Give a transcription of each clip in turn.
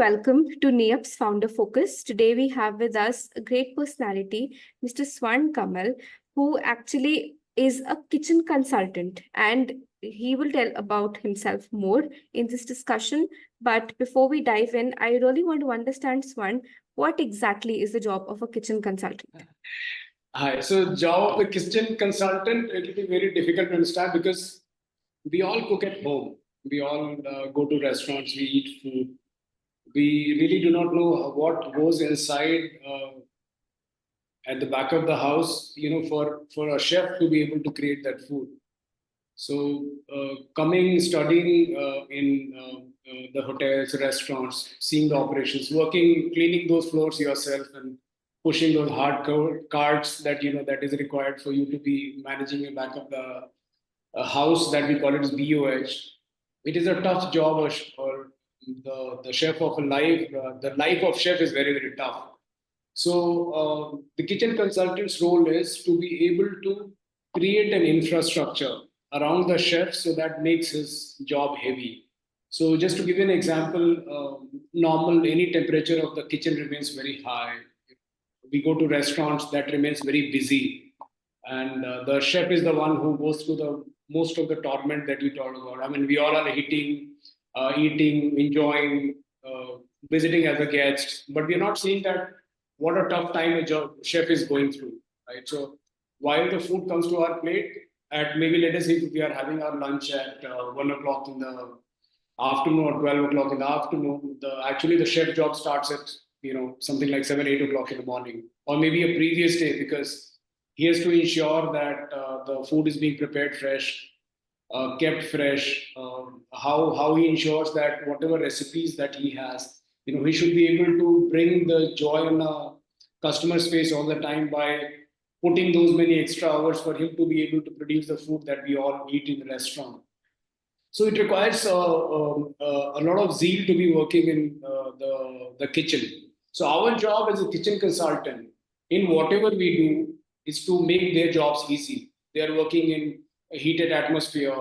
welcome to NEAP's Founder Focus. Today we have with us a great personality, Mr. Swarn Kamal, who actually is a kitchen consultant, and he will tell about himself more in this discussion. But before we dive in, I really want to understand, Swarn, what exactly is the job of a kitchen consultant? Hi. So, job of a kitchen consultant, it will be very difficult to understand because we all cook at home. We all go to restaurants, we eat food. We really do not know what goes inside at the back of the house, for a chef to be able to create that food. So, coming, studying in the hotels, restaurants, seeing the operations, working, cleaning those floors yourself, and pushing those hard carts that is required for you to be managing the back of the house that we call it as BOH. It is a tough job, or the chef of a life. The life of chef is very very tough. So the kitchen consultant's role is to be able to create an infrastructure around the chef so that makes his job heavy. So just to give you an example, normal any temperature of the kitchen remains very high. We go to restaurants that remains very busy, and the chef is the one who goes through the most of the torment that you talked about. I mean, we all are eating, enjoying, visiting as a guest, but we're not seeing that what a tough time a chef is going through, right? So while the food comes to our plate, at maybe let us say if we are having our lunch at 1 o'clock in the afternoon or 12 o'clock in the afternoon, actually the chef job starts at something like 7, 8 o'clock in the morning, or maybe a previous day, because he has to ensure that the food is being prepared fresh, kept fresh. How he ensures that whatever recipes that he has, he should be able to bring the joy on a customer's face all the time by putting those many extra hours for him to be able to produce the food that we all eat in the restaurant. So it requires a lot of zeal to be working in the kitchen. So our job as a kitchen consultant, in whatever we do, is to make their jobs easy. They are working in a heated atmosphere.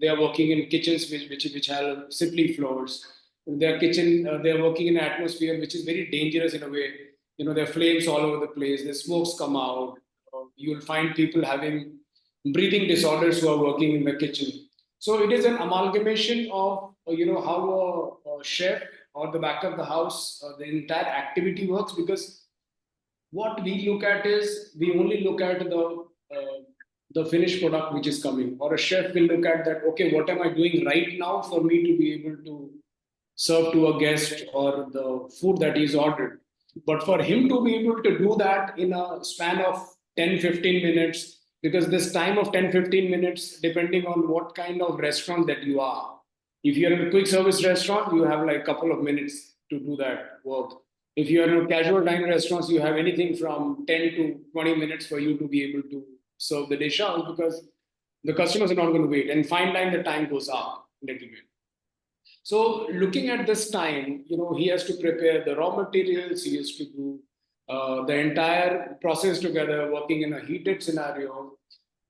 They are working in kitchens which have simply floors. They are working in an atmosphere which is very dangerous in a way. There are flames all over the place. The smokes come out. You'll find people having breathing disorders who are working in the kitchen. So it is an amalgamation of how a chef or the back of the house, the entire activity works, because what we look at is we only look at the finished product which is coming, or a chef will look at that. Okay, what am I doing right now for me to be able to serve to a guest or the food that he's ordered? But for him to be able to do that in a span of 10, 15 minutes, because this time of 10, 15 minutes, depending on what kind of restaurant that you are. If you're in a quick service restaurant, you have like a couple of minutes to do that work. If you're in a casual dining restaurants, you have anything from 10 to 20 minutes for you to be able to serve the dish out, because the customers are not going to wait. And fine line, the time goes up a little bit. So looking at this time, he has to prepare the raw materials, he has to do the entire process together, working in a heated scenario.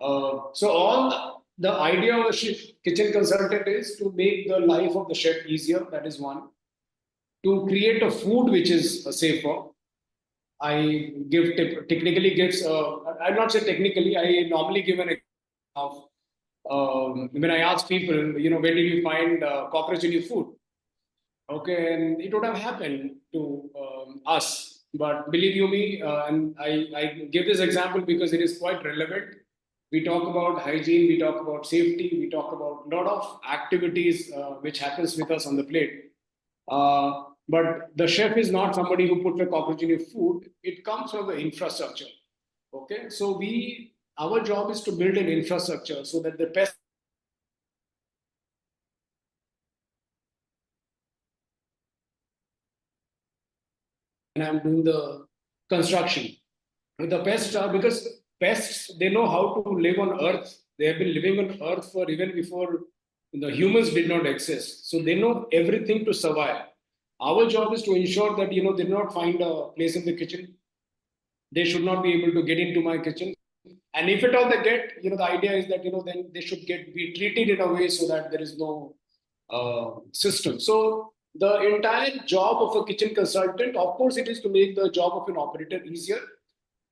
So all the idea of a kitchen consultant is to make the life of the chef easier. That is one. To create a food which is safer. I give technically gives. I'll not say technically. I normally give an example of when I ask people, where did you find cockroach in your food? Okay, and it would have happened to us. But believe you me, and I give this example because it is quite relevant. We talk about hygiene, we talk about safety, we talk about a lot of activities which happens with us on the plate. But the chef is not somebody who puts a cockroach in your food. It comes from the infrastructure. Okay, so our job is to build an infrastructure so that the pest. And I'm doing the construction. The pests are, because pests, they know how to live on Earth. They have been living on Earth for even before the humans did not exist. So they know everything to survive. Our job is to ensure that they do not find a place in the kitchen. They should not be able to get into my kitchen. And if at all they get, the idea is that then they should be treated in a way so that there is no system. So The entire job of a kitchen consultant, of course, it is to make the job of an operator easier,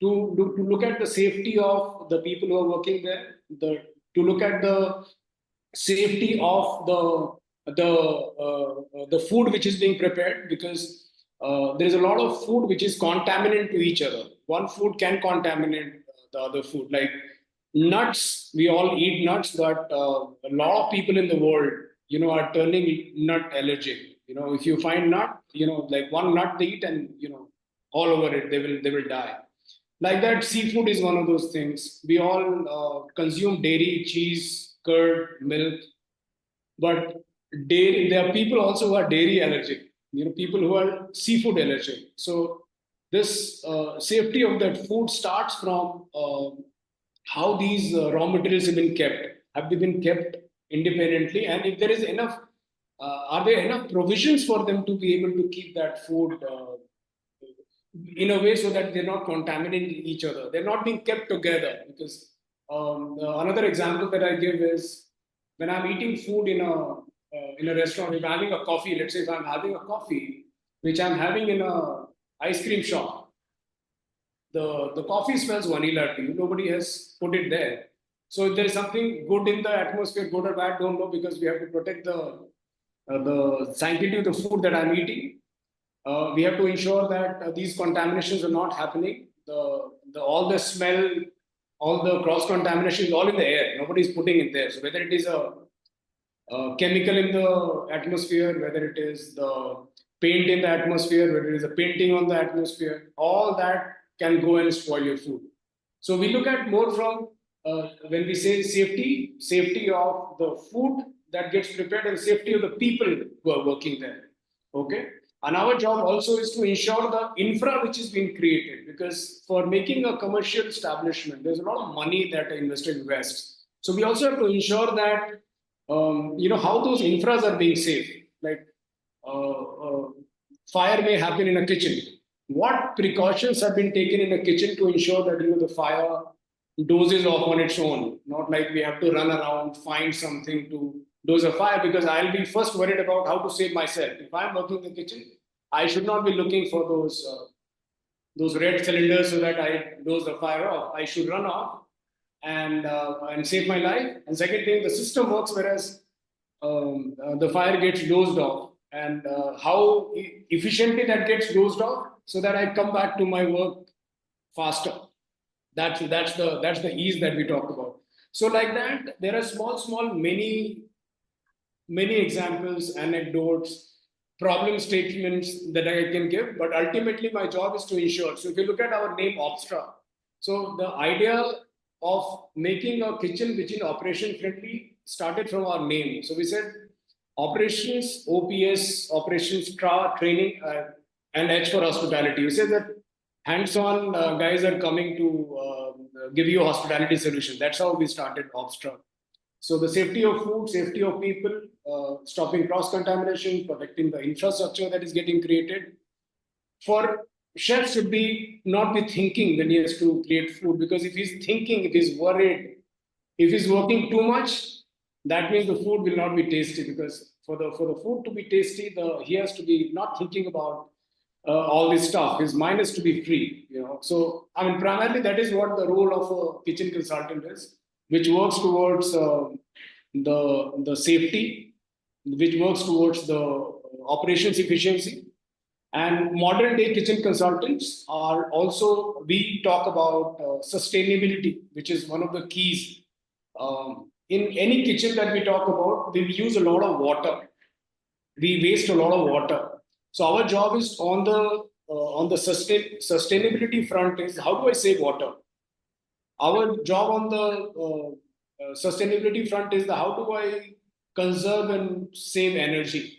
to look at the safety of the people who are working there, to look at the safety of the food which is being prepared, because there is a lot of food which is contaminant to each other. One food can contaminate the other food. Like nuts, we all eat nuts, but a lot of people in the world, are turning nut allergic. If you find nut, like one nut they eat, and all over it they will die. Like that, seafood is one of those things. We all consume dairy, cheese, curd, milk, but dairy, there are people also who are dairy allergic. People who are seafood allergic. So this safety of that food starts from how these raw materials have been kept. Have they been kept independently? And if there is enough, are there enough provisions for them to be able to keep that food in a way so that they're not contaminating each other? They're not being kept together. Because another example that I give is when I'm eating food in a restaurant, if I'm having a coffee, let's say if I'm having a coffee, which I'm having in a ice cream shop, the coffee smells vanilla to you. Nobody has put it there. So if there is something good in the atmosphere, good or bad, don't know, because we have to protect the sanctity of the food that I'm eating. We have to ensure that these contaminations are not happening. All the smell, all the cross contamination is all in the air. Nobody is putting it there. So whether it is a chemical in the atmosphere, whether it is the paint in the atmosphere, whether it is a painting on the atmosphere, all that can go and spoil your food. So we look at more from when we say safety of the food that gets prepared and safety of the people who are working there. Okay. And our job also is to ensure the infra which is being created, because for making a commercial establishment, there's a lot of money that an investor invests. So we also have to ensure that how those infras are being safe. Like fire may happen in a kitchen. What precautions have been taken in a kitchen to ensure that the fire dozes off on its own? Not like we have to run around, find something to doze a fire, because I'll be first worried about how to save myself. If I'm working in the kitchen, I should not be looking for those red cylinders so that I doze the fire off. I should run off and save my life. And second thing, the system works whereas the fire gets dozed off, and how efficiently that gets dozed off, so that I come back to my work faster. That's the ease that we talk about. So like that, there are small many examples, anecdotes, problem statements that I can give, but ultimately my job is to ensure. So if you look at our name, Obstra, so the idea of making a kitchen which is operation friendly started from our name. So we said operations, OPS, operations training, and H for hospitality. We said that hands-on guys are coming to give you a hospitality solution. That's how we started Obstra. So the safety of food, safety of people, stopping cross-contamination, protecting the infrastructure that is getting created. For chef should be not be thinking when he has to create food, because if he's thinking, if he's worried, if he's working too much, that means the food will not be tasty. Because for the food to be tasty, he has to be not thinking about all this stuff. His mind is to be free. So I mean, primarily that is what the role of a kitchen consultant is, which works towards the safety, which works towards the operations efficiency. And modern day kitchen consultants are also, we talk about sustainability, which is one of the keys. In any kitchen that we talk about, we use a lot of water. We waste a lot of water. So our job is on the sustainability front is, how do I save water? Our job on the sustainability front is how do I conserve and save energy?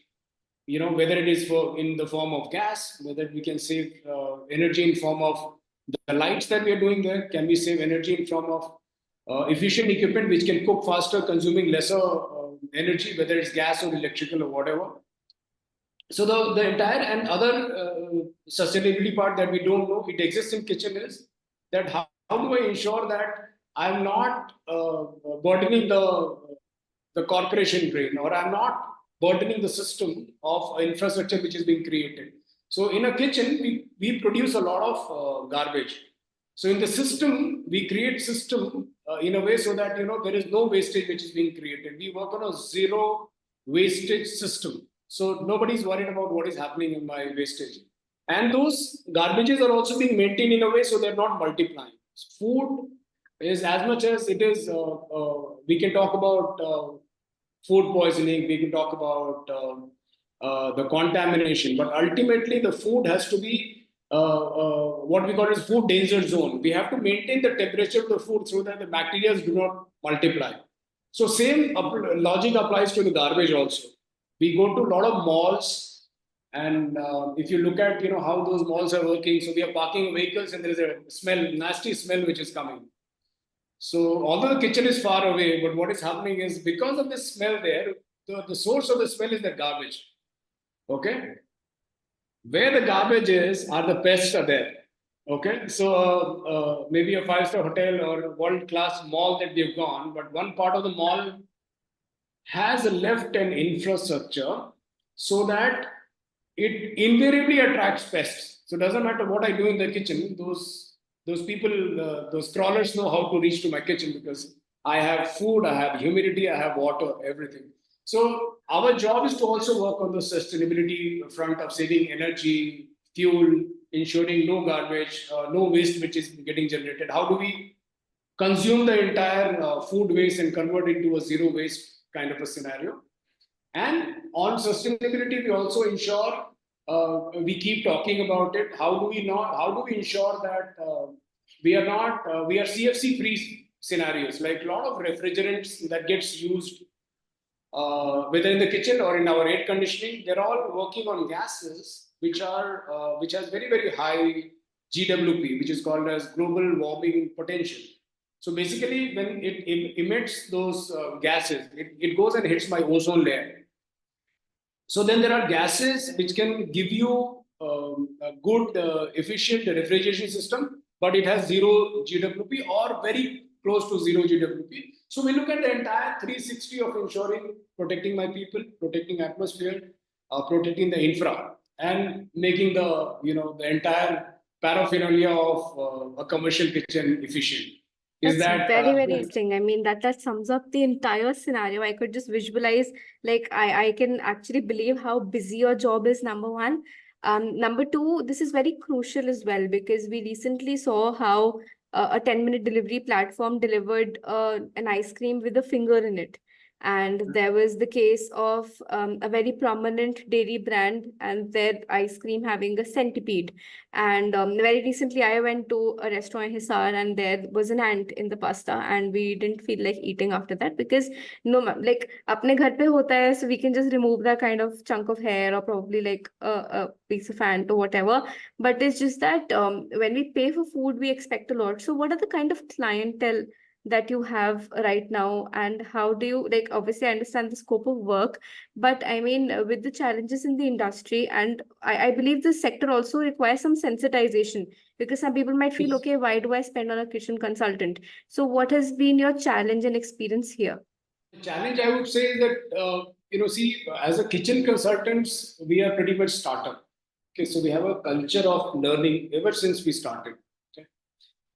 Whether it is in the form of gas, whether we can save energy in form of the lights that we are doing there. Can we save energy in form of efficient equipment which can cook faster, consuming lesser energy, whether it's gas or electrical or whatever. So the entire and other sustainability part that we don't know, it exists in kitchen, is that how do I ensure that I'm not burdening the corporation brain, or I'm not burdening the system of infrastructure which is being created. So in a kitchen, we produce a lot of garbage. So in the system, we create system in a way so that there is no wastage which is being created. We work on a zero wastage system. So nobody's worried about what is happening in my wastage. And those garbages are also being maintained in a way so they're not multiplying. Food is as much as it is, we can talk about food poisoning, we can talk about the contamination, but ultimately the food has to be what we call as food danger zone. We have to maintain the temperature of the food so that the bacteria do not multiply. So same logic applies to the garbage also. We go to a lot of malls, and if you look at how those malls are working, so we are parking vehicles and there is a smell, nasty smell which is coming. So although the kitchen is far away, but what is happening is because of the smell there, the source of the smell is the garbage. Okay, where the garbage is, are the pests are there. Okay, so maybe a five-star hotel or world-class mall that we've gone, but one part of the mall has left an infrastructure so that it invariably attracts pests. So it doesn't matter what I do in the kitchen; those people, those crawlers know how to reach to my kitchen because I have food, I have humidity, I have water, everything. So our job is to also work on the sustainability front of saving energy, fuel, ensuring no garbage, no waste which is getting generated. How do we consume the entire food waste and convert it into a zero waste kind of a scenario? And on sustainability, we also ensure we keep talking about it. How do we not? How do we ensure that we are not we are CFC free scenarios? Like a lot of refrigerants that gets used whether in the kitchen or in our air conditioning, they're all working on gases which has very high GWP, which is called as global warming potential. So basically, when it emits those gases, it goes and hits my ozone layer. So then there are gases which can give you a good, efficient refrigeration system, but it has zero GWP or very close to zero GWP. So we look at the entire 360 of ensuring protecting my people, protecting atmosphere, protecting the infra, and making the entire paraphernalia of a commercial kitchen efficient. Is That's that very interesting. I mean, that sums up the entire scenario. I could just visualize, like, I can actually believe how busy your job is, number one. Number two, this is very crucial as well because we recently saw how a 10-minute delivery platform delivered an ice cream with a finger in it. And there was the case of a very prominent dairy brand and their ice cream having a centipede. And very recently, I went to a restaurant in Hisar, and there was an ant in the pasta, and we didn't feel like eating after that because like apne ghar pe hota hai, so we can just remove that kind of chunk of hair or probably like a piece of ant or whatever. But it's just that when we pay for food, we expect a lot. So, what are the kind of clientele that you have right now, and how do you, like, obviously I understand the scope of work, but I mean with the challenges in the industry, and I believe this sector also requires some sensitization because some people might feel, okay, why do I spend on a kitchen consultant? So what has been your challenge and experience here? The challenge I would say is that see, as a kitchen consultants, we are pretty much startup. Okay, so we have a culture of learning ever since we started. Okay?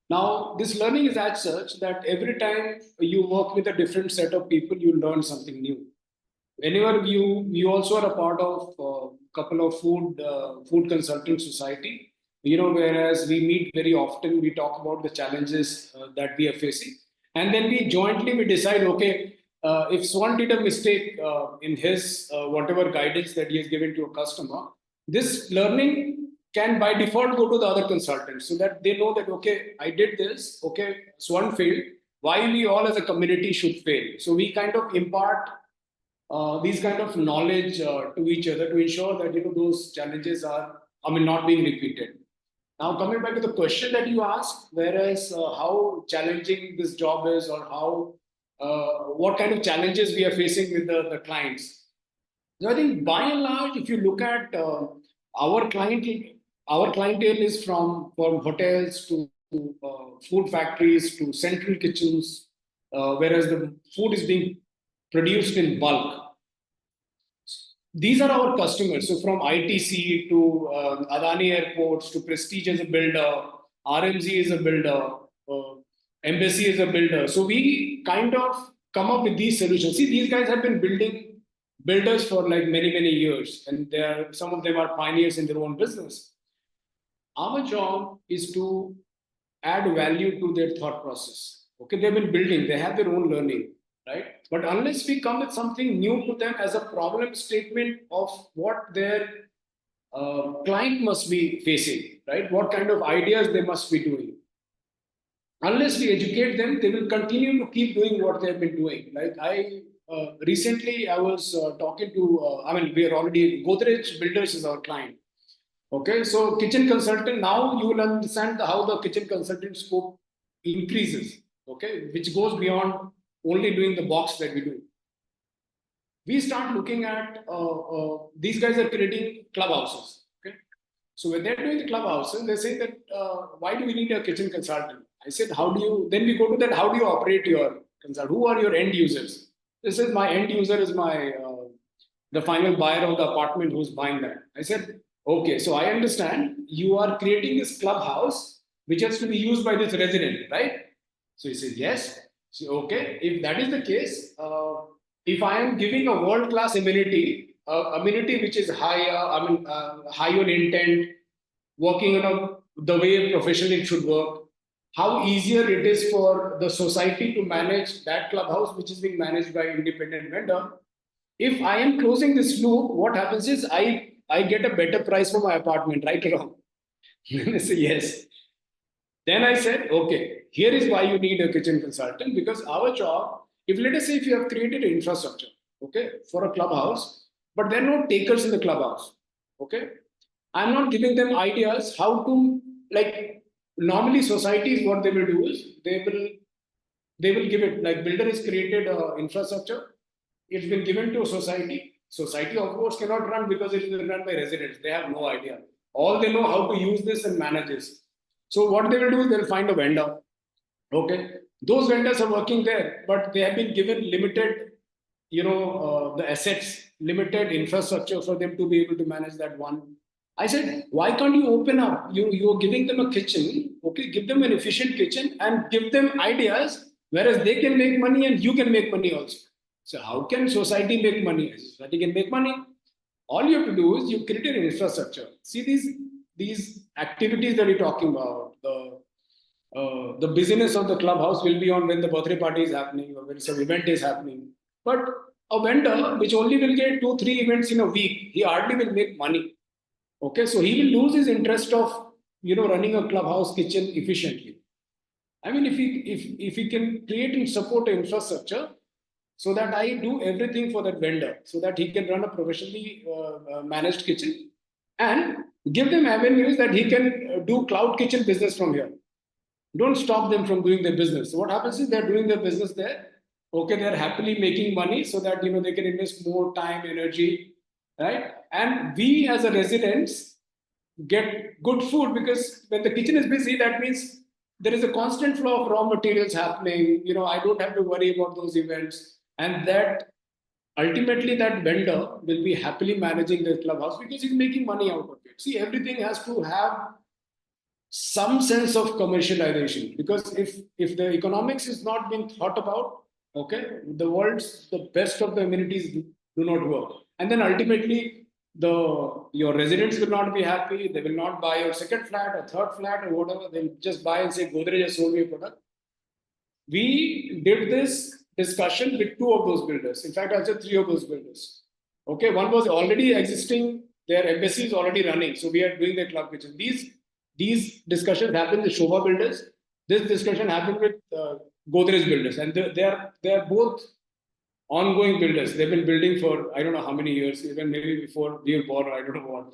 Now, this learning is as such that every time you work with a different set of people, you learn something new. Whenever you also are a part of a couple of food consultant society, whereas we meet very often, we talk about the challenges that we are facing, and then we decide, okay, if Swan did a mistake in his whatever guidance that he has given to a customer, this learning can by default go to the other consultants so that they know that, okay, I did this, okay, Swan failed, why we all as a community should fail. So we kind of impart these kind of knowledge to each other to ensure that those challenges are, not being repeated. Now, coming back to the question that you asked, whereas how challenging this job is, or how what kind of challenges we are facing with the clients. So I think by and large, if you look at our clientele is from hotels to food factories to central kitchens, whereas the food is being produced in bulk. these are our customers. So from ITC to Adani Airports to Prestige as a builder, RMZ is a builder, Embassy is a builder. So we kind of come up with these solutions. See, these guys have been building builders for like many years, and some of them are pioneers in their own business. Our job is to add value to their thought process. Okay, they've been building, they have their own learning, right? But unless we come with something new to them as a problem statement of what their client must be facing, right? What kind of ideas they must be doing. Unless we educate them, they will continue to keep doing what they have been doing. Like recently, I was talking to, we are already, Godrej Builders is our client. Okay, so kitchen consultant, now you will understand how the kitchen consultant scope increases, okay, which goes beyond only doing the box that we do. We start looking at, these guys are creating clubhouses, okay. So when they're doing the clubhouses, they say that, why do we need a kitchen consultant? I said, then we go to that, how do you operate your consult? Who are your end users? This is my end user is the final buyer of the apartment who's buying that. I said, okay, so I understand you are creating this clubhouse which has to be used by this resident, right? So he said, yes. So, okay, if that is the case, if I am giving a world-class amenity, amenity which is high on intent, working on the way professionally it should work, how easier it is for the society to manage that clubhouse which is being managed by independent vendor. If I am closing this loop, what happens is I get a better price for my apartment, right or wrong? Then I say yes. Then I said, okay, here is why you need a kitchen consultant, because our job, let us say if you have created an infrastructure, okay, for a clubhouse, but there are no takers in the clubhouse, okay, I'm not giving them ideas how to, like, normally societies, what they will do is they will give it, like builder has created infrastructure, it's been given to a society. Society, of course, cannot run because it is run by residents. They have no idea. All they know how to use this and manage this. So what they will do is they'll find a vendor. Okay, those vendors are working there, but they have been given limited, the assets, limited infrastructure for them to be able to manage that one. I said, why can't you open up? You're giving them a kitchen, okay? Give them an efficient kitchen and give them ideas, whereas they can make money and you can make money also. So how can society make money? Society can make money. All you have to do is you create an infrastructure. See these activities that you're talking about, the business of the clubhouse will be on when the birthday party is happening or when some event is happening. But a vendor which only will get 2-3 events in a week, he hardly will make money. Okay, so he will lose his interest of running a clubhouse kitchen efficiently. I mean, if he can create and support an infrastructure so that I do everything for that vendor, so that he can run a professionally managed kitchen and give them avenues that he can do cloud kitchen business from here. Don't stop them from doing their business. So what happens is they're doing their business there. Okay, they're happily making money so that they can invest more time, energy, right? And we as a residents get good food, because when the kitchen is busy, that means there is a constant flow of raw materials happening. I don't have to worry about those events, and that ultimately that vendor will be happily managing the clubhouse because he's making money out of it. See, everything has to have some sense of commercialization, because if the economics is not being thought about, okay, the best of the amenities do not work, and then ultimately your residents will not be happy. They will not buy your second flat or third flat or whatever. They'll just buy and say Godrej has sold me a product. We did this discussion with 2 of those builders. In fact, I said 3 of those builders. Okay, one was already existing, their embassy is already running, so we are doing their club kitchen. These discussions happen with Shobha builders. This discussion happened with Godrej builders, and they are both ongoing builders. They've been building for I don't know how many years, even maybe before we were born. I don't know what.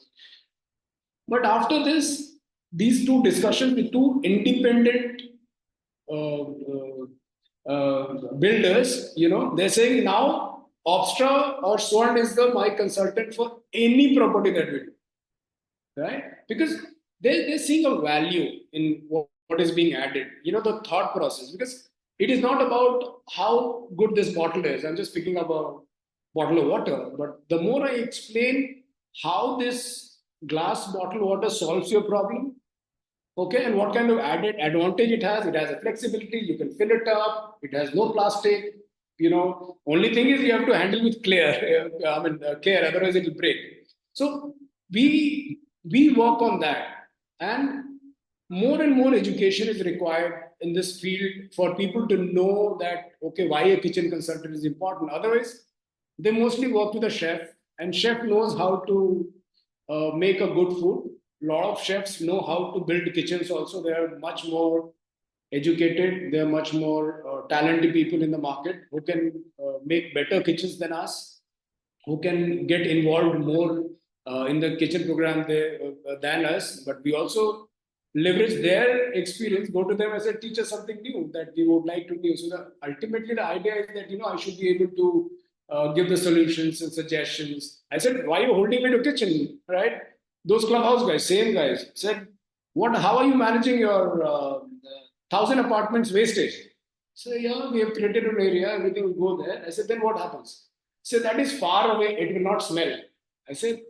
But after this, these 2 discussions with 2 independent uh, builders, they're saying now Obstra or Swarn is my consultant for any property that we do, right? Because they're seeing a value in what is being added, the thought process, because it is not about how good this bottle is. I'm just picking up bottle of water. But the more I explain how this glass bottle of water solves your problem, okay, and what kind of added advantage it has a flexibility, you can fill it up, it has no plastic, only thing is you have to handle with care, otherwise it will break. So we work on that, and more education is required in this field for people to know that, okay, why a kitchen consultant is important. Otherwise they mostly work with a chef, and chef knows how to make a good food. A lot of chefs know how to build kitchens also. They are much more educated. They are much more talented people in the market who can make better kitchens than us, who can get involved more in the kitchen program than us. But we also leverage their experience, go to them and say, teach us something new that we would like to do. So ultimately, the idea is that I should be able to give the solutions and suggestions. I said, why are you holding me to kitchen, right? Those clubhouse guys, same guys, said, what? How are you managing your 1,000 apartments wastage? So yeah, we have created an area, everything will go there. I said, then what happens? So that is far away, it will not smell. I said,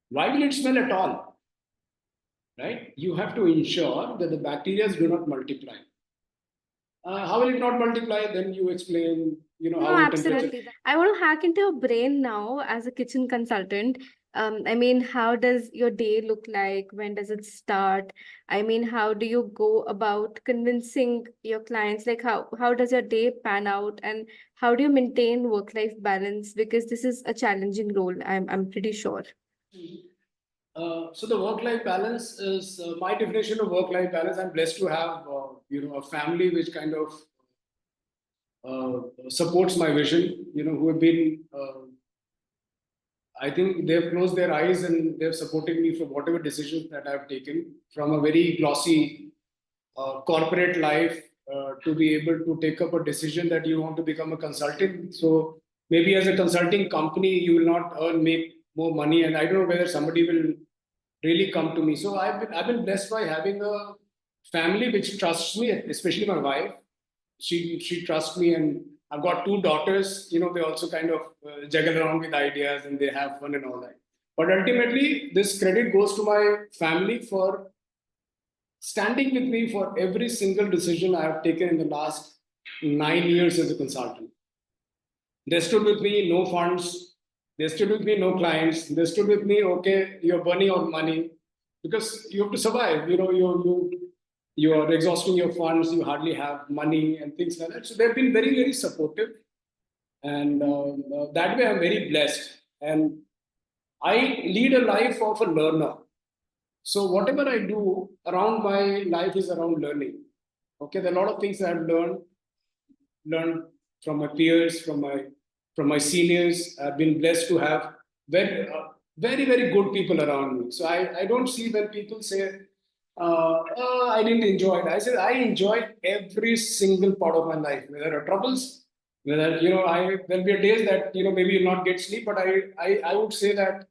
why will it smell at all? Right? You have to ensure that the bacteria do not multiply. How will it not multiply? Then you explain, No, how the temperature. absolutely. I want to hack into your brain now as a kitchen consultant. I mean, how does your day look like? When does it start? I mean, how do you go about convincing your clients? Like, how does your day pan out, and how do you maintain work-life balance? Because this is a challenging role, I'm pretty sure. So the work-life balance is my definition of work-life balance. I'm blessed to have a family which kind of supports my vision. Who have been I think they've closed their eyes and they've supported me for whatever decisions that I've taken, from a very glossy corporate life to be able to take up a decision that you want to become a consultant. So maybe as a consulting company, you will not make more money, and I don't know whether somebody will really come to me. So I've been blessed by having a family which trusts me, especially my wife. She trusts me, and I've got two daughters. They also kind of juggle around with ideas and they have fun and all that. But ultimately, this credit goes to my family for standing with me for every single decision I have taken in the last 9 years as a consultant. They stood with me, no funds. They stood with me, no clients. They stood with me, okay, you're burning out money because you have to survive. You are exhausting your funds, you hardly have money and things like that. So they've been very, very supportive. And that way I'm very blessed. And I lead a life of a learner. So whatever I do around my life is around learning. Okay, there are a lot of things I've learned from my peers, from my seniors. I've been blessed to have very, very good people around me. So I don't see when people say, I didn't enjoy it. I said, I enjoyed every single part of my life. Whether there are troubles, whether, there'll be days that, maybe you'll not get sleep, but I would say that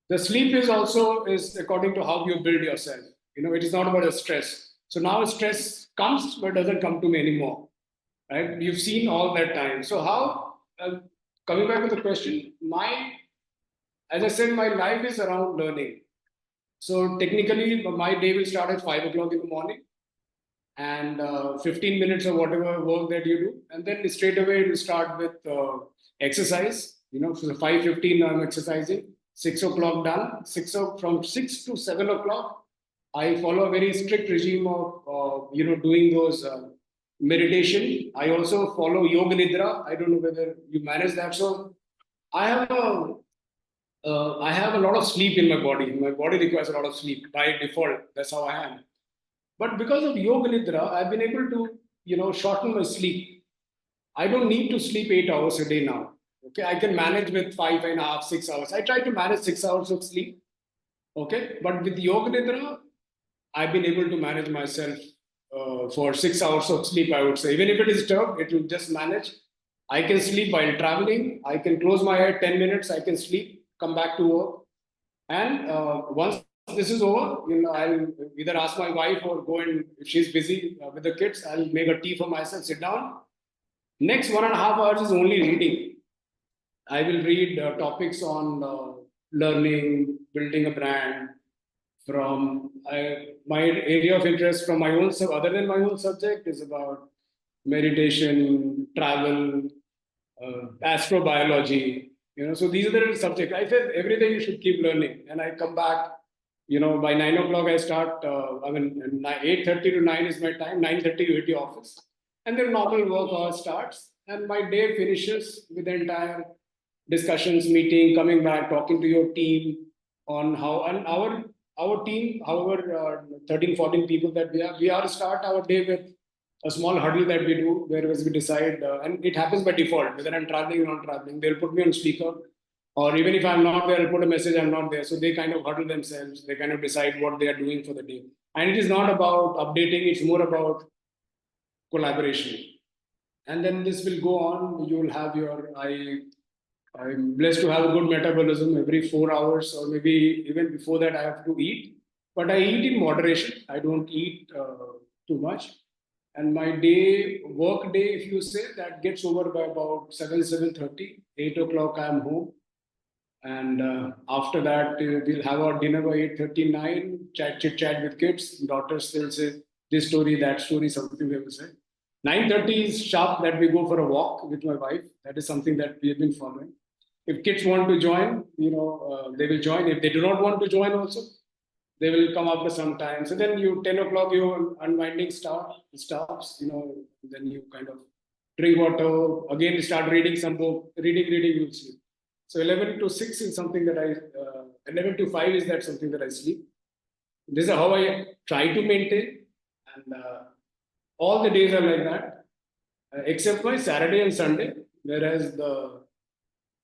the sleep is according to how you build yourself. It is not about the stress. So now stress comes, but doesn't come to me anymore. Right? You've seen all that time. So how, coming back to the question, as I said, my life is around learning. So technically, my day will start at 5 o'clock in the morning, and 15 minutes or whatever work that you do, and then straight away it will start with exercise. So 5:15 I'm exercising. 6 o'clock done. From 6 to 7 o'clock, I follow a very strict regime of doing those meditation. I also follow yoga nidra. I don't know whether you manage that. So I have a I have a lot of sleep in my body. My body requires a lot of sleep by default. That's how I am. But because of yoga nidra, I've been able to, shorten my sleep. I don't need to sleep 8 hours a day now. Okay, I can manage with 5.5, 6 hours. I try to manage 6 hours of sleep. Okay, but with yoga nidra, I've been able to manage myself for 6 hours of sleep. I would say, even if it is disturbed, it will just manage. I can sleep while traveling. I can close my eye 10 minutes. I can sleep, come back to work, and once this is over, I'll either ask my wife or go and, if she's busy with the kids, I'll make a tea for myself, sit down. Next 1.5 hours is only reading. I will read topics on learning, building a brand from my area of interest from my own, other than my own subject is about meditation, travel, astrobiology, so these are the subjects. I said every day you should keep learning. And I come back, by 9 o'clock I start, 8:30 to 9 is my time, 9:30 you hit the office. And then normal work hour starts. And my day finishes with the entire discussions, meeting, coming back, talking to your team on how, and our team, however, 13, 14 people that we are start our day with a small huddle that we do, where we decide, and it happens by default, whether I'm traveling or not traveling, they'll put me on speaker, or even if I'm not there, I'll put a message I'm not there. So they kind of huddle themselves, they kind of decide what they are doing for the day. And it is not about updating, it's more about collaboration. And then this will go on. You will have I'm blessed to have a good metabolism. Every 4 hours, or maybe even before that, I have to eat. But I eat in moderation. I don't eat too much. And my work day, if you say, that gets over by about 7:30, 8 o'clock. I'm home, and after that, we'll have our dinner by 8:39. Chit chat with kids. Daughters will say this story, that story, something they will say. 9:30 is sharp that we go for a walk with my wife. That is something that we have been following. If kids want to join, they will join. If they do not want to join also, they will come after some time. So then 10 o'clock, your unwinding stops, then you kind of drink water, again you start reading some book, reading, you'll sleep. So 11 to 6 is something that 11 to 5 is that something that I sleep. This is how I try to maintain. And all the days are like that, except my Saturday and Sunday, whereas the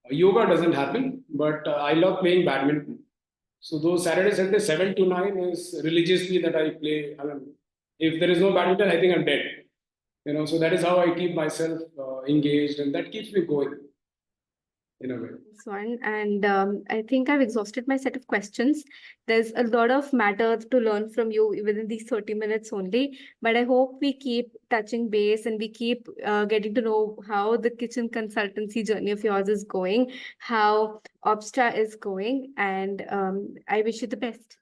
yoga doesn't happen, but I love playing badminton. So those Saturday, Sunday, 7 to 9 is religiously that I play. If there is no badminton, I think I'm dead. So that is how I keep myself engaged, and that keeps me going in a way. Swarn, and I think I've exhausted my set of questions. There's a lot of matter to learn from you within these 30 minutes only, but I hope we keep touching base and we keep getting to know how the kitchen consultancy journey of yours is going, how Obstra is going, and I wish you the best.